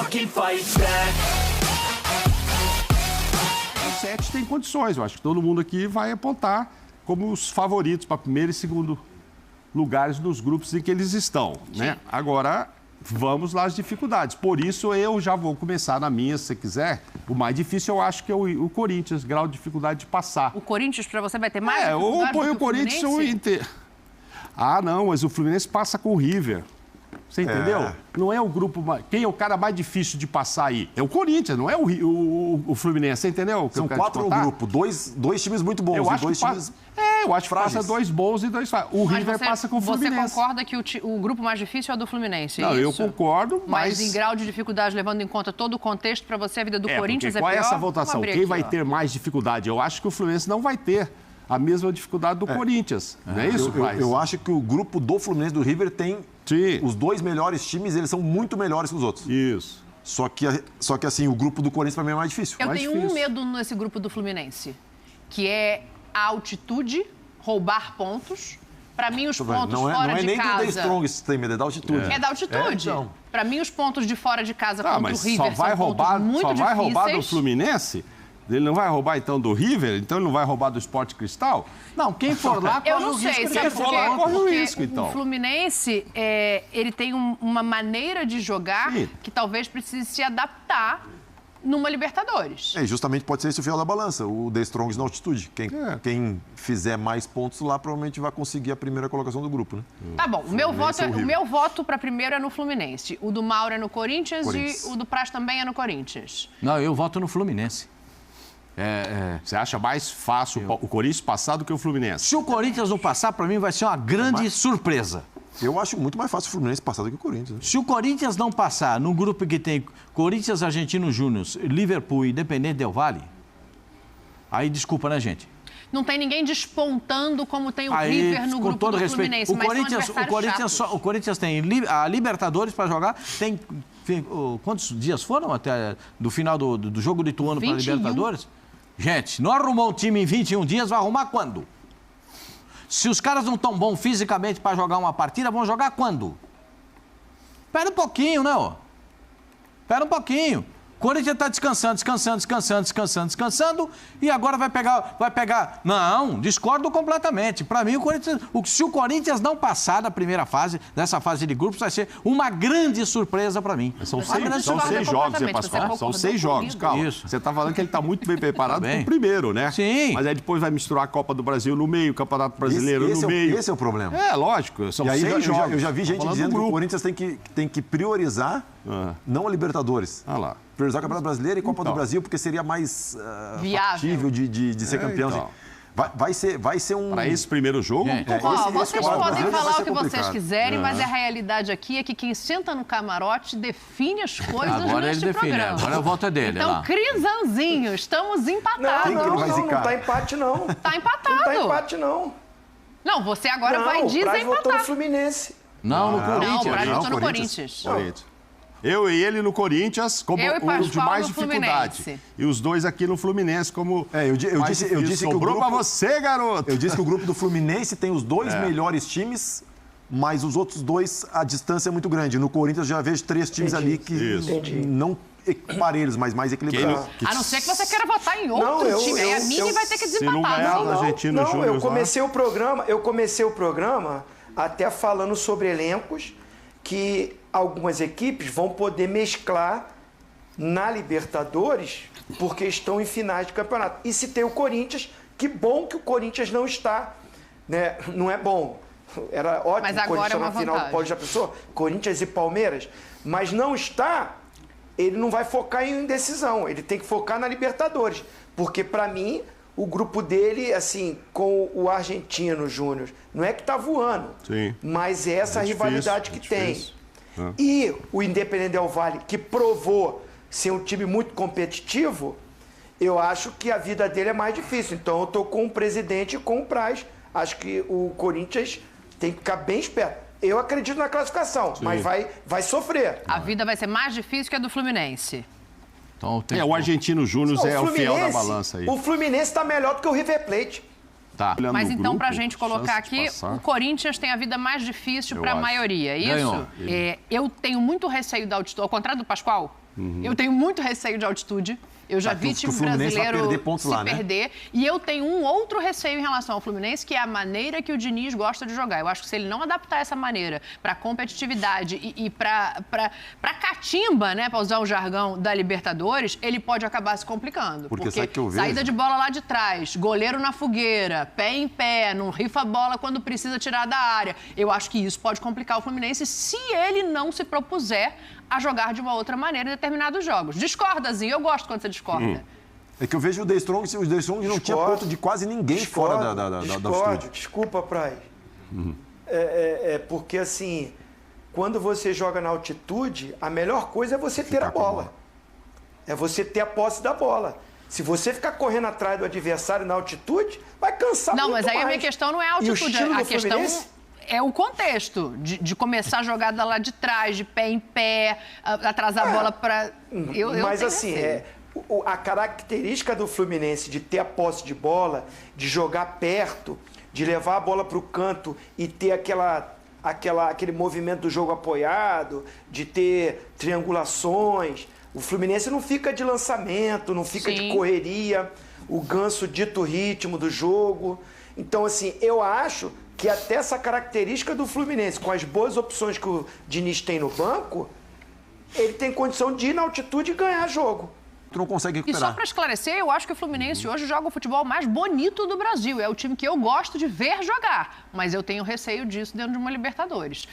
fucking fight back. O 7 tem condições, eu acho que todo mundo aqui vai apontar como os favoritos para primeiro e segundo lugares nos grupos em que eles estão, né? Agora, vamos lá às dificuldades. Por isso, eu já vou começar na minha, se você quiser. O mais difícil, eu acho que é o Corinthians, grau de dificuldade de passar. O Corinthians, para você, vai ter mais dificuldade ou do põe que o Corinthians ou o Inter. Ah, não, mas o Fluminense passa com o River. Você entendeu? Não é o grupo... Quem é o cara mais difícil de passar aí? É o Corinthians, não é o Fluminense, você entendeu? São 4 no grupo, dois times muito bons. Eu acho dois que times eu acho que passa 2 bons e 2 fracos. O River passa com o Fluminense. Você concorda que o grupo mais difícil é o do Fluminense? Não, eu concordo, mas em grau de dificuldade, levando em conta todo o contexto, para você a vida do Corinthians é pior? Qual é essa votação? Quem vai ter mais dificuldade? Eu acho que o Fluminense não vai ter a mesma dificuldade do Corinthians. Não é isso, eu acho que o grupo do Fluminense e do River tem... Sim. Os 2 melhores times, eles são muito melhores que os outros. Isso. Só que assim, o grupo do Corinthians, para mim, é mais difícil. Eu tenho um medo nesse grupo do Fluminense, que é a altitude, roubar pontos. Para mim, os pontos fora de casa... Não é nem do The Strongest que tem medo, é da altitude. É da altitude. Então. Para mim, os pontos de fora de casa contra o River só vai roubar, muito só vai roubar do difíceis. Fluminense? Ele não vai roubar, então, do River? Então ele não vai roubar do Sport Cristal? Não, quem for lá corre o risco. Eu não sei, sabe por quê? Corre o risco, então. O Fluminense, ele tem uma maneira de jogar que talvez precise se adaptar numa Libertadores. Justamente pode ser esse o fiel da balança, o The Strongest na altitude. Quem fizer mais pontos lá provavelmente vai conseguir a primeira colocação do grupo, né? Tá bom, o meu voto para primeiro é no Fluminense. O do Mauro é no Corinthians e o do Praz também é no Corinthians. Não, eu voto no Fluminense. Você acha mais fácil o Corinthians passar do que o Fluminense? Se o Corinthians não passar, para mim vai ser uma grande surpresa. Eu acho muito mais fácil o Fluminense passar do que o Corinthians. Né? Se o Corinthians não passar no grupo que tem Corinthians, Argentinos Júnior, Liverpool e Independente Del Valle, aí desculpa, né, gente? Não tem ninguém despontando como tem o River no grupo do Fluminense, o Corinthians tem a Libertadores para jogar, tem quantos dias foram até do final do jogo do Ituano para a Libertadores? Gente, não arrumou um time em 21 dias, vai arrumar quando? Se os caras não estão bons fisicamente para jogar uma partida, vão jogar quando? Espera um pouquinho, né? Espera um pouquinho. O Corinthians está descansando e agora vai pegar... Não, discordo completamente. Para mim, se o Corinthians não passar da primeira fase, dessa fase de grupos, vai ser uma grande surpresa para mim. São 6 jogos, hein, Pascoal? São 6 jogos, calma. Isso. Você está falando que ele está muito bem preparado para o primeiro, né? Sim. Mas aí depois vai misturar a Copa do Brasil no meio, o Campeonato Brasileiro no meio. Esse é o problema. Lógico. São 6 jogos. Eu já vi gente dizendo que o Corinthians tem que priorizar não a Libertadores. Lá. Priorizar o Campeonato Brasileiro e Copa do Brasil, porque seria mais factível de ser campeão. Então. Vai ser um... Para esse primeiro jogo... Vocês podem falar o que vocês quiserem, mas a realidade aqui é que quem senta no camarote define as coisas agora neste ele define, programa. Agora a volta é dele. Então, Crisanzinho, estamos empatados. Não tá empate, não. Tá empatado. Não tá empate, não. Não, você agora vai desempatar. Não, o votou no Fluminense. Não, no Corinthians. Não, o Praz votou no Corinthians. Eu e ele no Corinthians como o de mais dificuldade. E os dois aqui no Fluminense como eu disse que o sobrou grupo... pra você, garoto. Eu disse que o grupo do Fluminense tem os 2 melhores times, mas os outros 2, a distância é muito grande. No Corinthians eu já vejo 3 times ali que não parelhos, mas mais equilibrados. A não ser que você queira votar em outro time. Aí a Mini vai ter que desempatar. Eu comecei o programa até falando sobre elencos que algumas equipes vão poder mesclar na Libertadores porque estão em finais de campeonato. E se tem o Corinthians, que bom que o Corinthians não está, né? Não é bom. Era ótimo o Corinthians na final do Paulo, já pensou? Corinthians e Palmeiras. Mas não está, ele não vai focar em indecisão, ele tem que focar na Libertadores. Porque, para mim, o grupo dele, assim, com o Argentino Júnior, não é que está voando, mas é essa rivalidade que tem. E o Independente Del Valle, que provou ser um time muito competitivo, eu acho que a vida dele é mais difícil. Então eu estou com o presidente e com o Praz. Acho que o Corinthians tem que ficar bem esperto. Eu acredito na classificação, mas vai sofrer. A vida vai ser mais difícil que a do Fluminense. Então, o Argentino Júnior é o fiel da balança aí. O Fluminense está melhor do que o River Plate. Tá. Mas então, para a gente colocar aqui, o Corinthians tem a vida mais difícil para a maioria, é isso? Eu tenho muito receio da altitude, ao contrário do Pascoal, eu tenho muito receio de altitude. Eu já vi time brasileiro se perder. E eu tenho um outro receio em relação ao Fluminense, que é a maneira que o Diniz gosta de jogar. Eu acho que se ele não adaptar essa maneira para competitividade e para catimba, né, para usar o jargão da Libertadores, ele pode acabar se complicando. Porque sabe que eu vejo? Saída de bola lá de trás, goleiro na fogueira, pé em pé, não rifa a bola quando precisa tirar da área. Eu acho que isso pode complicar o Fluminense se ele não se propuser a jogar de uma outra maneira em determinados jogos. Discorda, Zinho. Eu gosto quando você discorda. É que eu vejo o The Strongest não tinha ponto de quase ninguém fora da altitude. Desculpa, Praz. Porque, assim, quando você joga na altitude, a melhor coisa é você ter a bola. É você ter a posse da bola. Se você ficar correndo atrás do adversário na altitude, vai cansar muito mais. Não, mas aí a minha questão não é a altitude. A questão é o contexto de começar a jogada lá de trás, de pé em pé, atrasar a bola para... Mas assim, a característica do Fluminense de ter a posse de bola, de jogar perto, de levar a bola para o canto e ter aquele movimento do jogo apoiado, de ter triangulações. O Fluminense não fica de lançamento, não fica de correria, o Ganso dita o ritmo do jogo. Então, assim, eu acho que até essa característica do Fluminense, com as boas opções que o Diniz tem no banco, ele tem condição de ir na altitude e ganhar jogo. Tu não consegue recuperar. E só para esclarecer, eu acho que o Fluminense hoje joga o futebol mais bonito do Brasil. É o time que eu gosto de ver jogar. Mas eu tenho receio disso dentro de uma Libertadores.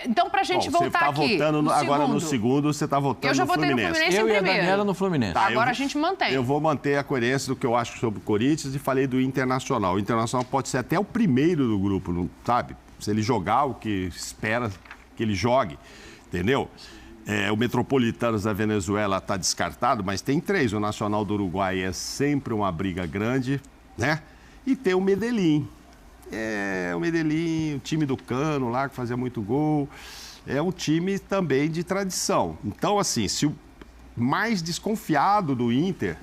Então, pra gente voltar aqui... Você está votando agora no segundo, você está votando no Fluminense. Eu já votei no Fluminense em primeiro. Eu e a Daniela no Fluminense. Tá, agora a gente mantém. Eu vou manter a coerência do que eu acho sobre o Corinthians e falei do Internacional. O Internacional pode ser até o primeiro do grupo, não sabe? Se ele jogar o que espera que ele jogue, entendeu? O Metropolitanos da Venezuela está descartado, mas tem 3. O Nacional do Uruguai é sempre uma briga grande, né? E tem o Medellín. O Medellín, o time do Cano lá, que fazia muito gol. É um time também de tradição. Então, assim, se o mais desconfiado do Inter,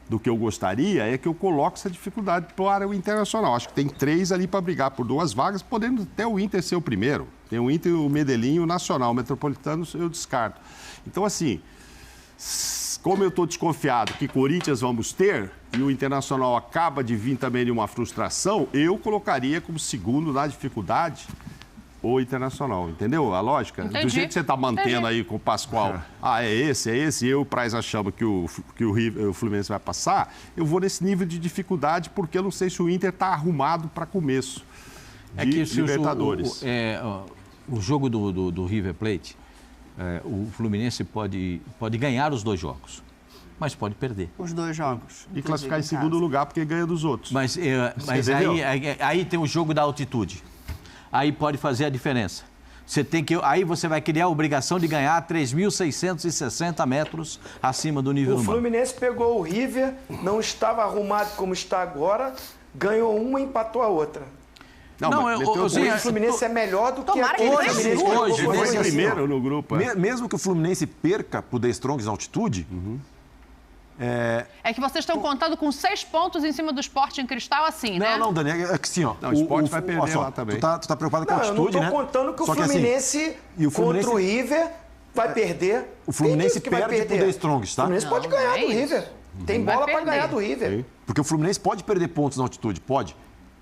do que eu gostaria, é que eu coloco essa dificuldade para o Internacional. Acho que tem 3 ali para brigar por 2 vagas, podendo até o Inter ser o primeiro. Tem o Inter, o Medellín e o Nacional. O Metropolitano eu descarto. Então, assim, como eu estou desconfiado que Corinthians vamos ter e o Internacional acaba de vir também de uma frustração, eu colocaria como segundo na dificuldade o Internacional. Entendeu a lógica? Entendi. Do jeito que você está mantendo aí com o Pascoal, é esse, e eu e o Praz achamos que o Fluminense vai passar, eu vou nesse nível de dificuldade porque eu não sei se o Inter está arrumado para começo. É que se Libertadores. O jogo do River Plate, o Fluminense pode ganhar os 2 jogos, mas pode perder. Os 2 jogos. E classificar em segundo lugar porque ganha dos outros. Mas aí tem o jogo da altitude. Aí pode fazer a diferença. Aí você vai criar a obrigação de ganhar 3.660 metros acima do nível humano. O Fluminense pegou o River, não estava arrumado como está agora, ganhou uma e empatou a outra. O Fluminense é melhor do que aquele Fluminense hoje. Foi primeiro no grupo. Mesmo que o Fluminense perca pro The Strongest na altitude... É que vocês estão contando com 6 pontos em cima do Sport em Cristal, assim, né? Não, Daniel, é que sim, ó. Não, o Sport vai perder lá também. Tu tá preocupado com a altitude, né? Eu não tô contando que o Fluminense contra o River vai perder. O Fluminense perde pro The Strongest, tá? O Fluminense pode ganhar do River. Tem bola para ganhar do River. Porque o Fluminense pode perder pontos na altitude, pode.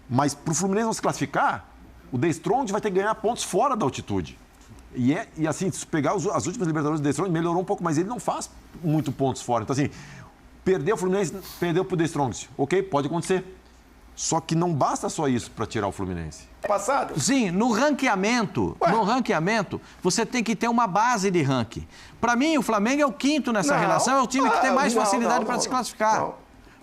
Mas pro Fluminense não se classificar, o The Strongest vai ter que ganhar pontos fora da altitude. E assim, se pegar as últimas Libertadores do The Strongest, melhorou um pouco, mas ele não faz muito pontos fora. Então, assim, perdeu o Fluminense, perdeu pro The Strongest. Ok, pode acontecer. Só que não basta só isso para tirar o Fluminense. Passado? Sim, no ranqueamento, você tem que ter uma base de ranking. Para mim, o Flamengo é o 5º nessa relação, é o time que tem mais facilidade para se classificar.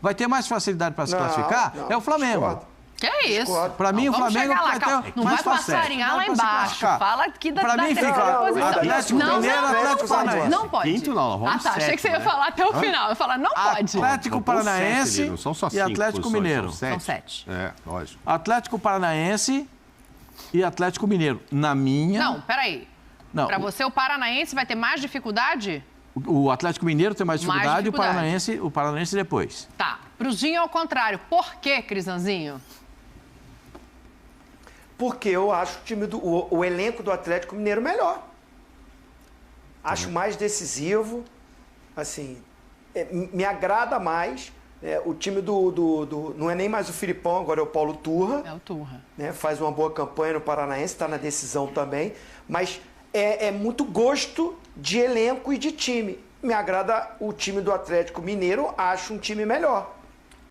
Vai ter mais facilidade para se classificar? É o Flamengo. Discordo. Que é isso? Para mim, o Flamengo vai ter não vai passarinhar lá embaixo. Fala aqui da Para mim, fica Atlético Mineiro, Atlético Paranaense. Não pode. Quinto não, vamos tá. Achei que você ia falar até o final. Eu ia falar, não pode. Atlético Paranaense e Atlético Mineiro. São 7. Lógico. Atlético Paranaense e Atlético Mineiro. Na minha... Não, peraí. Para você, o Paranaense vai ter mais dificuldade? O Atlético Mineiro tem mais dificuldade e o Paranaense depois. Tá. Pro Zinho, ao contrário. Por quê, Crisanzinho? porque eu acho o elenco do Atlético Mineiro melhor. Acho mais decisivo, assim, me agrada mais. O time não é nem mais o Filipão, agora é o Paulo Turra. É o Turra. Né, faz uma boa campanha no Paranaense, está na decisão também. Mas é muito gosto de elenco e de time. Me agrada o time do Atlético Mineiro, acho um time melhor.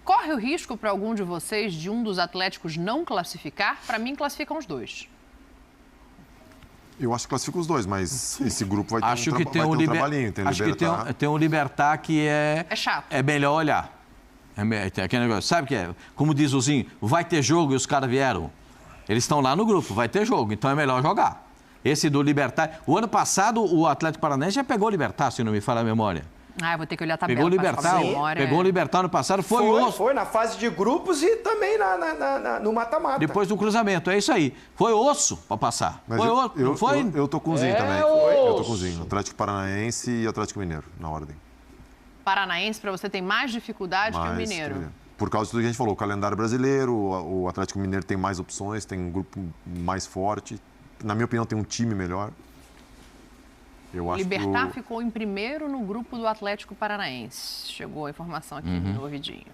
Corre o risco para algum de vocês de um dos Atléticos não classificar? Para mim, classificam os dois. Eu acho que classifica os dois, mas esse grupo vai ter acho que tem um trabalhinho. Acho que tem um Libertar que é chato. É melhor olhar. Tem aquele negócio. Sabe o que é? Como diz o Zinho, vai ter jogo e os caras vieram. Eles estão lá no grupo, vai ter jogo, então é melhor jogar. Esse do Libertar... O ano passado, o Atlético Paranaense já pegou o Libertar, se não me falha a memória. Eu vou ter que olhar a tabela. Pegou o Libertar no passado, foi na fase de grupos e também no mata-mata. Depois do cruzamento, é isso aí. Foi osso para passar. Mas eu tô com o Zinho também. Eu tô com o Zinho. Atlético Paranaense e Atlético Mineiro, na ordem. Paranaense, para você, tem mais dificuldade que o Mineiro. Por causa de tudo que a gente falou, o calendário brasileiro, o Atlético Mineiro tem mais opções, tem um grupo mais forte. Na minha opinião, tem um time melhor. O Libertar ficou em primeiro no grupo do Atlético Paranaense. Chegou a informação aqui no ouvidinho.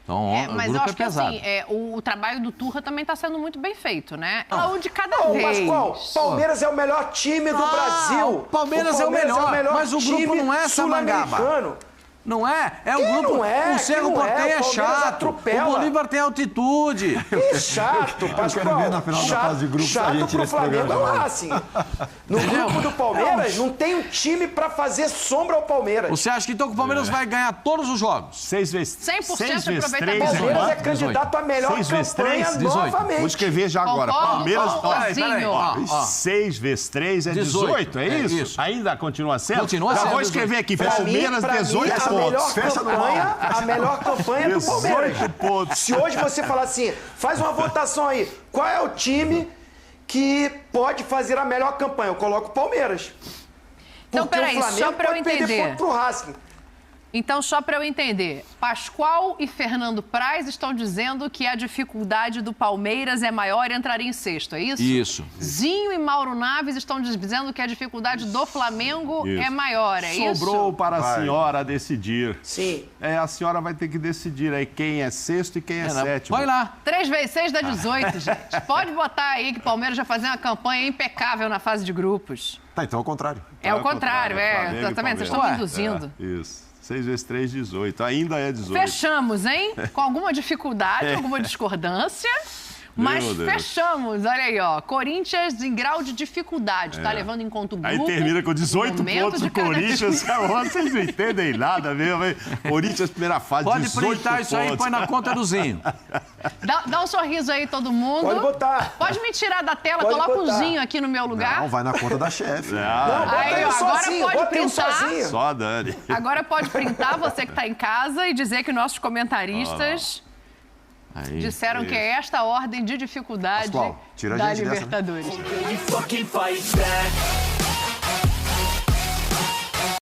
Então, mas o grupo eu acho é pesado. Que assim, o trabalho do Turra também está sendo muito bem feito, né? Um de cada vez. Pascoal, Palmeiras é o melhor time do Brasil. O Palmeiras é o melhor, mas o grupo não é Samangaba. Não é? É o grupo. Não é, o Cerro Porteño é chato. Atropela. O Bolívar tem altitude. Que chato, Pascoal. Eu quero ver na final da fase de grupos chato a gente pro Flamengo é o Racing. No grupo do Palmeiras, não tem um time pra fazer sombra ao Palmeiras. Você acha que então que o Palmeiras vai ganhar todos os jogos? 6 vezes 100% de aproveitamento. O Palmeiras é candidato a melhor campanha novamente. Vou escrever já agora. Palmeiras... Peraí. 6 vezes 3 é 18, é isso? Ainda continua sendo? Continua sendo. Já vou escrever aqui. Palmeiras, 18 pontos. A melhor campanha do Palmeiras. Se hoje você falar assim, faz uma votação aí, qual é o time que pode fazer a melhor campanha? Eu coloco o Palmeiras. Então, peraí, só para eu entender. Pro Racing. Então, só para eu entender, Pascoal e Fernando Praz estão dizendo que a dificuldade do Palmeiras é maior e entraria em sexto, é isso? Isso. Zinho e Mauro Naves estão dizendo que a dificuldade do Flamengo é maior, é isso? Sobrou para a senhora decidir. Sim. A senhora vai ter que decidir aí quem é sexto e quem é sétimo. Vai lá. 3 vezes 6 dá 18, gente. Pode botar aí que o Palmeiras já fazia uma campanha impecável na fase de grupos. Tá, então é o contrário. É o contrário, tá vendo? Vocês estão me induzindo. Isso. 6 vezes 3, 18. Ainda é 18. Fechamos, hein? Com alguma dificuldade, alguma discordância. Mas fechamos, olha aí, ó. Corinthians em grau de dificuldade, tá levando em conta o grupo. Aí termina com 18 pontos do Corinthians. Vocês não entendem nada mesmo, hein? Corinthians, primeira fase, pode 18 pontos. printar isso aí e põe na conta do Zinho. Dá um sorriso aí, todo mundo. Pode botar. Pode me tirar da tela, coloca o Zinho aqui no meu lugar. Não, vai na conta da chefe. Aí, ó, agora pode printar. Só a Dani. Agora pode printar, você que tá em casa, e dizer que nossos comentaristas... disseram que é esta ordem de dificuldade Pascoal, tira a da gente Libertadores. dessa, né?